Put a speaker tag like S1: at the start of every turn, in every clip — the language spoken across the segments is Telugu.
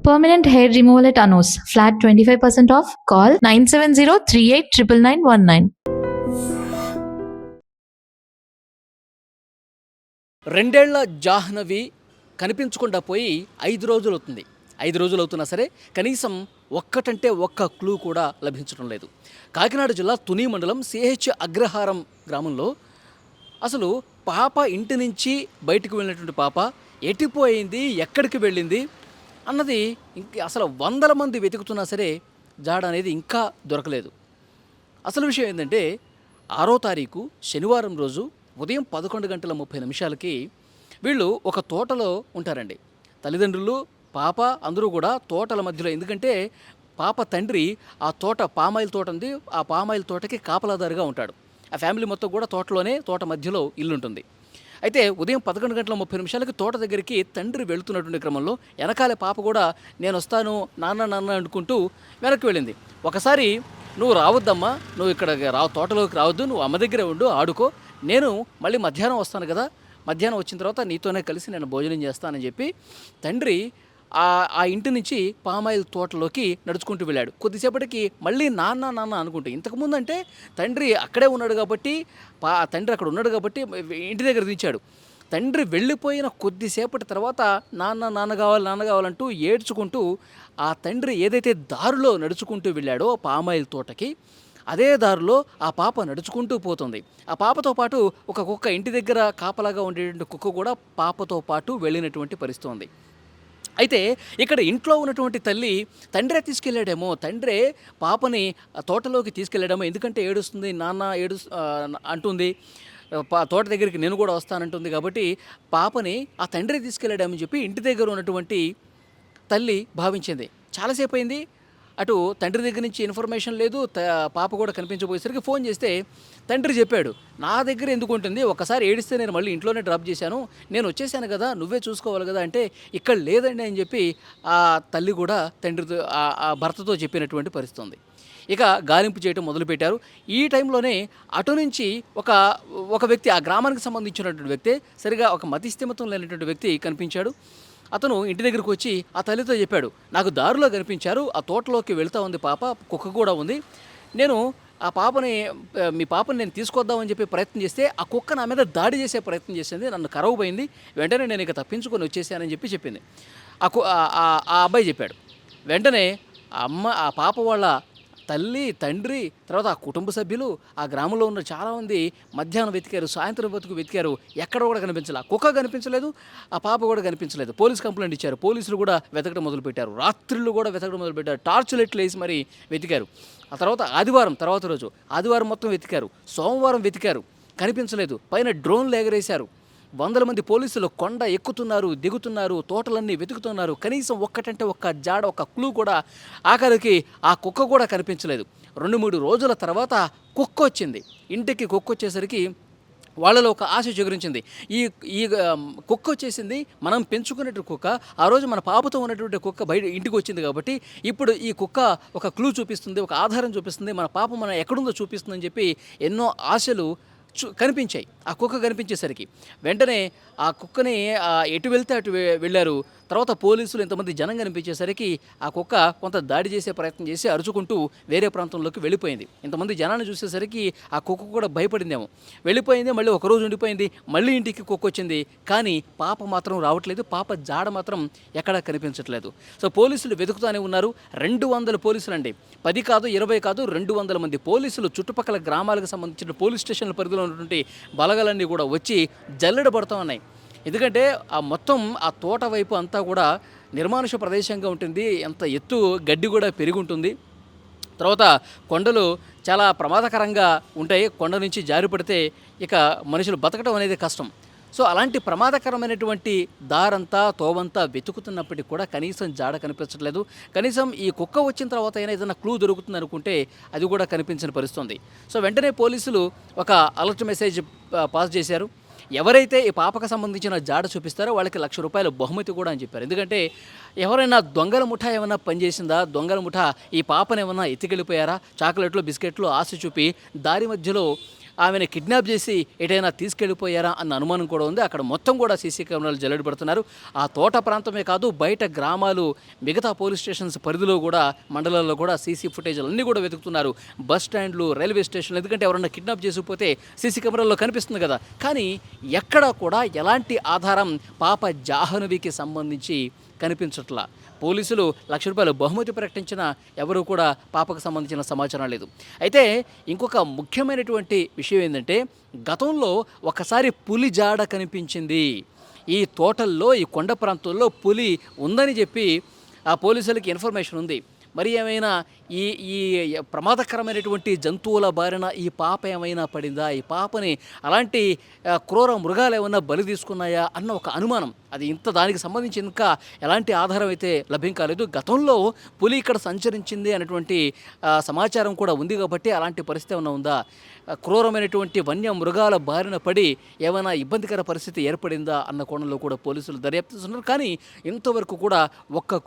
S1: Permanent hair removal at Anos. Flat 25% off. Call 970-389919.
S2: రెండేళ్ల జాహ్నవి కనిపించకుండా పోయి 5 రోజులు అవుతుంది. 5 రోజులు అవుతున్నా సరే కనీసం ఒక్కటంటే ఒక్క క్లూ కూడా లభించడం లేదు. కాకినాడ జిల్లా తుని మండలం సిహెచ్ అగ్రహారం గ్రామంలో అసలు పాప ఇంటి నుంచి బయటకు వెళ్ళినటువంటి పాప ఎటుపోయింది, ఎక్కడికి వెళ్ళింది అన్నది అసలు వందల మంది వెతుకుతున్నా సరే జాడ అనేది ఇంకా దొరకలేదు. అసలు విషయం ఏంటంటే 6వ తారీఖు శనివారం రోజు ఉదయం 11:30 వీళ్ళు ఒక తోటలో ఉంటారండి. తల్లిదండ్రులు, పాప అందరూ కూడా తోటల మధ్యలో. ఎందుకంటే పాప తండ్రి ఆ తోట పామాయిల్ తోట ఉంది, ఆ పామాయిల్ తోటకి కాపలాదారుగా ఉంటాడు. ఆ ఫ్యామిలీ మొత్తం కూడా తోట మధ్యలో ఇల్లు ఉంటుంది. అయితే ఉదయం 11:30 తోట దగ్గరికి తండ్రి వెళుతున్నటువంటి క్రమంలో వెనకాలే పాప కూడా నేను వస్తాను నాన్న అనుకుంటూ వెనక్కి వెళ్ళింది. ఒకసారి నువ్వు రావద్దమ్మా, నువ్వు ఇక్కడ తోటలోకి రావద్దు, నువ్వు అమ్మ దగ్గరే ఉండు, ఆడుకో, నేను మళ్ళీ మధ్యాహ్నం వస్తాను కదా, మధ్యాహ్నం వచ్చిన తర్వాత నీతోనే కలిసి నేను భోజనం చేస్తానని చెప్పి తండ్రి ఆ ఇంటి నుంచి పామాయిల్ తోటలోకి నడుచుకుంటూ వెళ్ళాడు. కొద్దిసేపటికి మళ్ళీ నాన్న అనుకుంటూ, ఇంతకుముందు అంటే తండ్రి అక్కడే ఉన్నాడు కాబట్టి తండ్రి అక్కడ ఉన్నాడు కాబట్టి ఇంటి దగ్గర దించాడు. తండ్రి వెళ్ళిపోయిన కొద్దిసేపటి తర్వాత నాన్న కావాలంటూ ఏడ్చుకుంటూ ఆ తండ్రి ఏదైతే దారిలో నడుచుకుంటూ వెళ్ళాడో పామాయిల్ తోటకి, అదే దారిలో ఆ పాప నడుచుకుంటూ పోతుంది. ఆ పాపతో పాటు ఒక కుక్క, ఇంటి దగ్గర కాపలాగా ఉండేటువంటి కుక్క కూడా పాపతో పాటు వెళ్ళినటువంటి పరిస్థితి ఉంది. అయితే ఇక్కడ ఇంట్లో ఉన్నటువంటి తల్లి తండ్రే తీసుకెళ్ళాడేమో, తండ్రే పాపని తోటలోకి తీసుకెళ్ళాడేమో, ఎందుకంటే ఏడుస్తుంది, నాన్న అంటుంది, తోట దగ్గరికి నేను కూడా వస్తానంటుంది కాబట్టి పాపని ఆ తండ్రి తీసుకెళ్ళాడేమని చెప్పి ఇంటి దగ్గర ఉన్నటువంటి తల్లి భావించింది. చాలాసేపు అయింది, అటు తండ్రి దగ్గర నుంచి ఇన్ఫర్మేషన్ లేదు, పాప కూడా కనిపించబోయేసరికి ఫోన్ చేస్తే తండ్రి చెప్పాడు, నా దగ్గర ఎందుకు ఉంటుంది, ఒకసారి ఏడిస్తే నేను మళ్ళీ ఇంట్లోనే డ్రాప్ చేశాను, నేను వచ్చేసాను కదా, నువ్వే చూసుకోవాలి కదా అంటే ఇక్కడ లేదండి అని చెప్పి ఆ తల్లి కూడా తండ్రితో ఆ భర్తతో చెప్పినటువంటి పరిస్థితి ఉంది. ఇక గాలింపు చేయడం మొదలుపెట్టారు. ఈ టైంలోనే అటు నుంచి ఒక వ్యక్తి, ఆ గ్రామానికి సంబంధించినటువంటి వ్యక్తి, సరిగా ఒక మతిస్థిమితం లేనటువంటి వ్యక్తి కనిపించాడు. అతను ఇంటి దగ్గరికి వచ్చి ఆ తల్లితో చెప్పాడు, నాకు దారిలో కనిపించారు, ఆ తోటలోకి వెళ్తూ ఉంది పాప, కుక్క కూడా ఉంది, నేను మీ పాపని నేను తీసుకొద్దామని చెప్పి ప్రయత్నం చేస్తే ఆ కుక్క నా మీద దాడి చేసే ప్రయత్నం చేసింది, నన్ను కరవబోయింది, వెంటనే నేను ఇక తప్పించుకొని వచ్చేసానని చెప్పింది. ఆ అబ్బాయి చెప్పాడు. వెంటనే ఆ పాప వాళ్ళ తల్లి, తండ్రి, తర్వాత ఆ కుటుంబ సభ్యులు, ఆ గ్రామంలో ఉన్న చాలామంది మధ్యాహ్నం వెతికారు, సాయంత్రం వెతికారు, ఎక్కడ కూడా కనిపించలేదు. ఆ కుక్క కనిపించలేదు, ఆ పాప కూడా కనిపించలేదు. పోలీస్ కంప్లైంట్ ఇచ్చారు, పోలీసులు కూడా వెతకడం మొదలుపెట్టారు, రాత్రులు కూడా వెతకడం మొదలుపెట్టారు, టార్చ్ లైట్లు వేసి మరీ వెతికారు. ఆ తర్వాత ఆదివారం మొత్తం వెతికారు, సోమవారం వెతికారు, కనిపించలేదు. పైన డ్రోన్లు ఎగరేశారు, వందల మంది పోలీసులు కొండ ఎక్కుతున్నారు, దిగుతున్నారు, తోటలన్నీ వెతుకుతున్నారు, కనీసం ఒక్కటంటే ఒక్క జాడ, ఒక్క క్లూ కూడా. ఆఖరికి ఆ కుక్క కూడా కనిపించలేదు. 2-3 రోజుల తర్వాత కుక్క వచ్చింది. ఇంటికి కుక్క వచ్చేసరికి వాళ్ళలో ఒక ఆశ చిగురించింది. ఈ కుక్క వచ్చేసింది, మనం పెంచుకునేటువంటి కుక్క, ఆ రోజు మన పాపతో ఉన్నటువంటి కుక్క బయట ఇంటికి వచ్చింది కాబట్టి ఇప్పుడు ఈ కుక్క ఒక క్లూ చూపిస్తుంది, ఒక ఆధారం చూపిస్తుంది, మన పాప మన ఎక్కడుందో చూపిస్తుందని చెప్పి ఎన్నో ఆశలు కనిపించాయి. ఆ కుక్క కనిపించేసరికి వెంటనే ఆ కుక్కని ఎటు వెళ్తే అటు వెళ్ళారు. తర్వాత పోలీసులు ఇంతమంది జనం కనిపించేసరికి ఆ కుక్క కొంత దాడి చేసే ప్రయత్నం చేసి అరుచుకుంటూ వేరే ప్రాంతంలోకి వెళ్ళిపోయింది. ఇంతమంది జనాన్ని చూసేసరికి ఆ కుక్క కూడా భయపడిందేమో, వెళ్ళిపోయింది. మళ్ళీ ఒకరోజు ఉండిపోయింది, మళ్ళీ ఇంటికి కుక్క వచ్చింది, కానీ పాప మాత్రం రావట్లేదు, పాప జాడ మాత్రం ఎక్కడా కనిపించట్లేదు. సో పోలీసులు వెతుకుతూనే ఉన్నారు. 200 పోలీసులు అండి, 10 కాదు 20 కాదు, 200 మంది పోలీసులు చుట్టుపక్కల గ్రామాలకు సంబంధించిన పోలీస్ స్టేషన్ల పరిధిలో ఉన్నటువంటి బలగాలన్నీ కూడా వచ్చి జల్లెడ పడుతూ ఉన్నాయి. ఎందుకంటే ఆ తోట వైపు అంతా కూడా నిర్మానుష ప్రదేశంగా ఉంటుంది, ఎంత ఎత్తు గడ్డి కూడా పెరిగి ఉంటుంది. తర్వాత కొండలు చాలా ప్రమాదకరంగా ఉంటాయి, కొండ నుంచి జారిపడితే ఇక మనుషులు బతకడం అనేది కష్టం. సో అలాంటి ప్రమాదకరమైనటువంటి దారంతా తోవంతా వెతుకుతున్నప్పటికీ కూడా కనీసం జాడ కనిపించట్లేదు. కనీసం ఈ కుక్క వచ్చిన తర్వాత అయినా ఏదైనా క్లూ దొరుకుతుంది అనుకుంటే అది కూడా కనిపించిన పరిస్థితుంది. సో వెంటనే పోలీసులు ఒక అలర్ట్ మెసేజ్ పాస్ చేశారు. ఎవరైతే ఈ పాపకు సంబంధించిన జాడ చూపిస్తారో వాళ్ళకి ₹1,00,000 బహుమతి కూడా అని చెప్పారు. ఎందుకంటే ఎవరైనా దొంగల ముఠా ఏమైనా పనిచేసిందా, దొంగల ముఠా ఈ పాపను ఏమైనా ఎత్తుకెళ్ళిపోయారా, చాక్లెట్లు బిస్కెట్లు ఆశ చూపి దారి మధ్యలో ఆమెను కిడ్నాప్ చేసి ఎటైనా తీసుకెళ్ళిపోయారా అన్న అనుమానం కూడా ఉంది. అక్కడ మొత్తం కూడా సీసీ కెమెరాలు జల్లెడ పడుతున్నారు. ఆ తోట ప్రాంతమే కాదు, బయట గ్రామాలు, మిగతా పోలీస్ స్టేషన్స్ పరిధిలో కూడా, మండలాల్లో కూడా సీసీ ఫుటేజ్లు అన్నీ కూడా వెతుకుతున్నారు. బస్ స్టాండ్లు, రైల్వే స్టేషన్లు, ఎందుకంటే ఎవరన్నా కిడ్నాప్ చేసిపోతే సీసీ కెమెరాల్లో కనిపిస్తుంది కదా. కానీ ఎక్కడా కూడా ఎలాంటి ఆధారం పాప జాహ్నవికి సంబంధించి కనిపించట్లా. పోలీసులు ₹1,00,000 బహుమతి ప్రకటించిన ఎవరు కూడా పాపకు సంబంధించిన సమాచారం లేదు. అయితే ఇంకొక ముఖ్యమైనటువంటి విషయం ఏంటంటే, గతంలో ఒకసారి పులి జాడ కనిపించింది. ఈ తోటల్లో, ఈ కొండ ప్రాంతంలో పులి ఉందని చెప్పి ఆ పోలీసులకి ఇన్ఫర్మేషన్ ఉంది. మరి ఏమైనా ఈ ఈ ప్రమాదకరమైనటువంటి జంతువుల బారిన ఈ పాప ఏమైనా పడిందా? ఈ పాపని అలాంటి క్రూర మృగాలు ఏమైనా బలి తీసుకున్నాయా అన్న ఒక అనుమానం. అది దానికి సంబంధించి ఇంకా ఎలాంటి ఆధారం అయితే లభ్యం కాలేదు. గతంలో పులి ఇక్కడ సంచరించింది అనేటువంటి సమాచారం కూడా ఉంది కాబట్టి అలాంటి పరిస్థితి ఏమైనా ఉందా? క్రూరమైనటువంటి వన్య మృగాల బారిన పడి ఏమైనా ఇబ్బందికర పరిస్థితి ఏర్పడిందా అన్న కోణంలో కూడా పోలీసులు దర్యాప్తుస్తున్నారు. కానీ ఇంతవరకు కూడా ఒక్క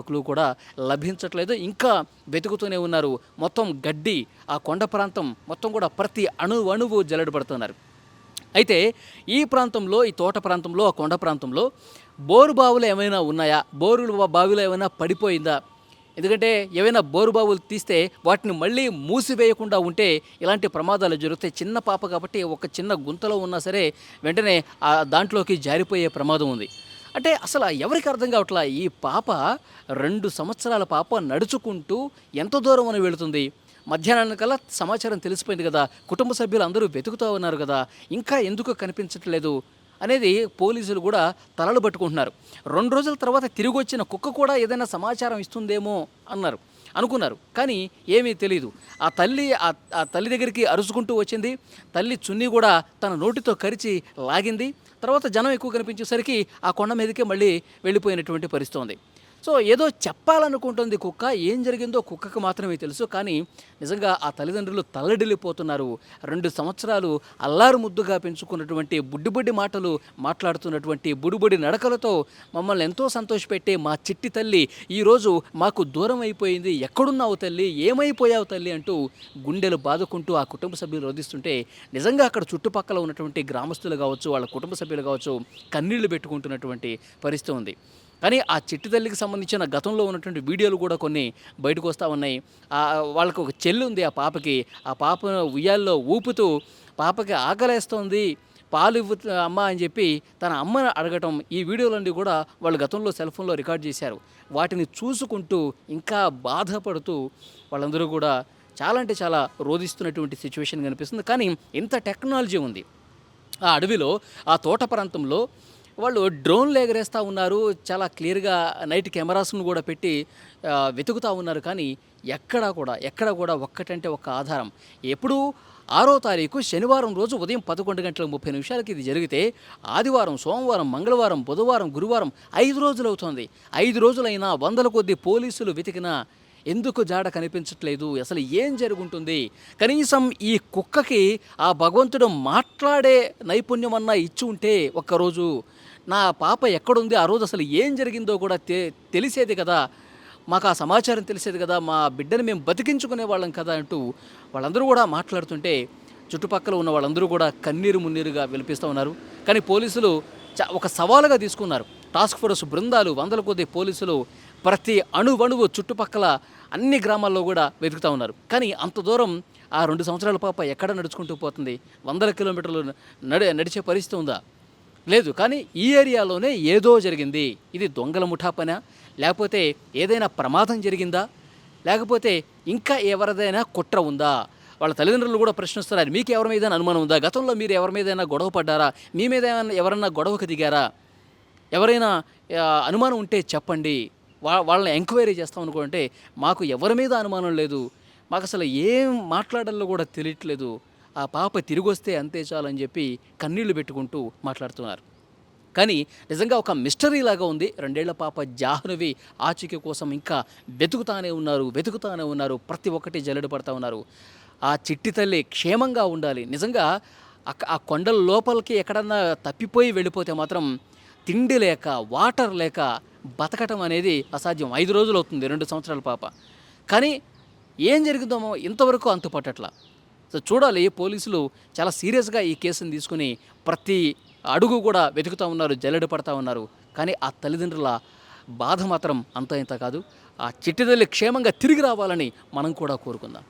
S2: క్లూ కూడా లభించట్లేదు. ఇంకా వెతుకుతూనే ఉన్నారు. మొత్తం గడ్డి, ఆ కొండ ప్రాంతం మొత్తం కూడా ప్రతి అణువు జల్లెడ పడుతున్నారు. అయితే ఈ ప్రాంతంలో, ఈ తోట ప్రాంతంలో, ఆ కొండ ప్రాంతంలో బోరు బావులు ఏమైనా ఉన్నాయా? బావిలో ఏమైనా పడిపోయిందా? ఎందుకంటే ఏవైనా బోరు బావులు తీస్తే వాటిని మళ్ళీ మూసివేయకుండా ఉంటే ఇలాంటి ప్రమాదాలు జరుగుతాయి. చిన్న పాప కాబట్టి ఒక చిన్న గుంతలో ఉన్నా సరే వెంటనే దాంట్లోకి జారిపోయే ప్రమాదం ఉంది. అంటే అసలు ఎవరికి అర్థం కావట్లా, ఈ పాప 2 సంవత్సరాల పాప నడుచుకుంటూ ఎంత దూరం అని వెళుతుంది? మధ్యాహ్నానికల్లా సమాచారం తెలిసిపోయింది కదా, కుటుంబ సభ్యులు అందరూ వెతుకుతూ ఉన్నారు కదా, ఇంకా ఎందుకు కనిపించట్లేదు అనేది పోలీసులు కూడా తలలు పట్టుకుంటున్నారు. 2 రోజుల తర్వాత తిరిగి వచ్చిన కుక్క కూడా ఏదైనా సమాచారం ఇస్తుందేమో అనుకున్నారు. కానీ ఏమీ తెలియదు. ఆ తల్లి దగ్గరికి అరుచుకుంటూ వచ్చింది. తల్లి చున్నీ కూడా తన నోటితో కరిచి లాగింది. తర్వాత జనం ఎక్కువ కనిపించేసరికి ఆ కొండ మీదకే మళ్ళీ వెళ్ళిపోయినటువంటి పరిస్థితి ఉంది. సో ఏదో చెప్పాలనుకుంటుంది కుక్క. ఏం జరిగిందో కుక్కకు మాత్రమే తెలుసు. కానీ నిజంగా ఆ తల్లిదండ్రులు తల్లడిల్లిపోతున్నారు. 2 సంవత్సరాలు అల్లారు ముద్దుగా పెంచుకున్నటువంటి బుడ్డి మాటలు మాట్లాడుతున్నటువంటి బుడిబుడి నడకలతో మమ్మల్ని ఎంతో సంతోషపెట్టే మా చిట్టి తల్లి ఈరోజు మాకు దూరం అయిపోయింది. ఎక్కడున్నావు తల్లి, ఏమైపోయావు తల్లి అంటూ గుండెలు బాదుకుంటూ ఆ కుటుంబ సభ్యులు రోధిస్తుంటే నిజంగా అక్కడ చుట్టుపక్కల ఉన్నటువంటి గ్రామస్తులు కావచ్చు, వాళ్ళ కుటుంబ సభ్యులు కావచ్చు, కన్నీళ్లు పెట్టుకుంటున్నటువంటి పరిస్థితి ఉంది. కానీ ఆ చిట్టి తల్లికి సంబంధించిన గతంలో ఉన్నటువంటి వీడియోలు కూడా కొన్ని బయటకు వస్తూ ఉన్నాయి. వాళ్ళకు ఒక చెల్లి ఉంది ఆ పాపకి. ఆ పాపను ఉయ్యాల్లో ఊపుతూ పాపకి ఆకలేస్తోంది, పాలు ఇవ్వు అమ్మ అని చెప్పి తన అమ్మని అడగటం, ఈ వీడియోలన్నీ కూడా వాళ్ళు గతంలో సెల్ ఫోన్లో రికార్డ్ చేశారు. వాటిని చూసుకుంటూ ఇంకా బాధపడుతూ వాళ్ళందరూ కూడా చాలా అంటే చాలా రోధిస్తున్నటువంటి సిచ్యువేషన్ కనిపిస్తుంది. కానీ ఇంత టెక్నాలజీ ఉంది ఆ అడవిలో, ఆ తోట ప్రాంతంలో. వాళ్ళు డ్రోన్లు ఎగరేస్తూ ఉన్నారు. చాలా క్లియర్గా నైట్ కెమెరాస్ను కూడా పెట్టి వెతుకుతూ ఉన్నారు. కానీ ఎక్కడ కూడా ఒక్కటంటే ఒక్క ఆధారం. ఎప్పుడు 6వ తారీఖు శనివారం రోజు ఉదయం 11:30 ఇది జరిగితే ఆదివారం, సోమవారం, మంగళవారం, బుధవారం, గురువారం 5 రోజులు అవుతుంది. 5 రోజులైనా వందల కొద్ది పోలీసులు వెతికినా ఎందుకు జాడ కనిపించట్లేదు? అసలు ఏం జరుగుంటుంది? కనీసం ఈ కుక్కకి ఆ భగవంతుడు మాట్లాడే నైపుణ్యం అన్నా ఇచ్చి ఉంటే ఒక్కరోజు, నా పాప ఎక్కడుంది, ఆ రోజు అసలు ఏం జరిగిందో కూడా తెలిసేది కదా, మాకు ఆ సమాచారం తెలిసేది కదా, మా బిడ్డని మేము బతికించుకునే వాళ్ళం కదా అంటూ వాళ్ళందరూ కూడా మాట్లాడుతుంటే చుట్టుపక్కల ఉన్న వాళ్ళందరూ కూడా కన్నీరు మున్నీరుగా విలిపిస్తూ ఉన్నారు. కానీ పోలీసులు ఒక సవాలుగా తీసుకున్నారు. టాస్క్ ఫోర్స్ బృందాలు, వందల కొద్ది పోలీసులు ప్రతి అణువణువు చుట్టుపక్కల అన్ని గ్రామాల్లో కూడా వెతుకుతూ ఉన్నారు. కానీ అంత దూరం ఆ 2 సంవత్సరాల పాప ఎక్కడ నడుచుకుంటూ పోతుంది? 100 కిలోమీటర్లు నడిచే పరిస్థితి ఉందా? లేదు. కానీ ఈ ఏరియాలోనే ఏదో జరిగింది. ఇది దొంగల ముఠా పనా, లేకపోతే ఏదైనా ప్రమాదం జరిగిందా, లేకపోతే ఇంకా ఎవరిదైనా కుట్ర ఉందా? వాళ్ళ తల్లిదండ్రులు కూడా ప్రశ్నిస్తున్నారు. మీకు ఎవరి మీద అనుమానం ఉందా? గతంలో మీరు ఎవరి మీదైనా గొడవ పడ్డారా? మీ మీద ఎవరన్నా గొడవకు దిగారా? ఎవరైనా అనుమానం ఉంటే చెప్పండి, వాళ్ళని ఎంక్వైరీ చేస్తాం అనుకుంటే మాకు ఎవరి మీద అనుమానం లేదు, మాకు అసలు ఏం మాట్లాడాలో కూడా తెలియట్లేదు, ఆ పాప తిరిగి వస్తే అంతే చాలని చెప్పి కన్నీళ్లు పెట్టుకుంటూ మాట్లాడుతున్నారు. కానీ నిజంగా ఒక మిస్టరీ లాగా ఉంది. 2 ఏళ్ల పాప జాహ్నవి ఆచూకీ కోసం ఇంకా వెతుకుతానే ఉన్నారు. ప్రతి ఒక్కటి జల్లెడ పడతా ఉన్నారు. ఆ చిట్టి తల్లి క్షేమంగా ఉండాలి. నిజంగా ఆ కొండల లోపలికి ఎక్కడన్నా తప్పిపోయి వెళ్ళిపోతే మాత్రం తిండి లేక, వాటర్ లేక బతకటం అనేది అసాధ్యం. 5 రోజులు అవుతుంది 2 సంవత్సరాల పాప. కానీ ఏం జరిగిందో ఇంతవరకు అంతుపట్టట్లా. సో చూడాలి, పోలీసులు చాలా సీరియస్గా ఈ కేసుని తీసుకుని ప్రతి అడుగు కూడా వెతుకుతూ ఉన్నారు, జల్లెడ పడతా ఉన్నారు. కానీ ఆ తల్లిదండ్రుల బాధ మాత్రం అంత ఇంత కాదు. ఆ చిట్టి తల్లి క్షేమంగా తిరిగి రావాలని మనం కూడా కోరుకుందాం.